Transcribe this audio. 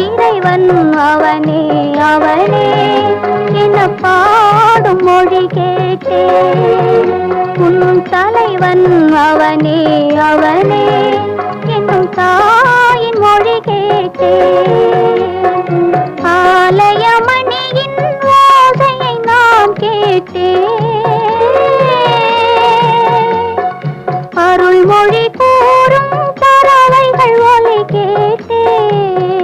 இறைவன் அவனே அவனே என பாடும் மொழி கேட்டேன். உன் தலைவன் அவனே அவனே என்னும் தாயின் மொழி கேட்டேன்.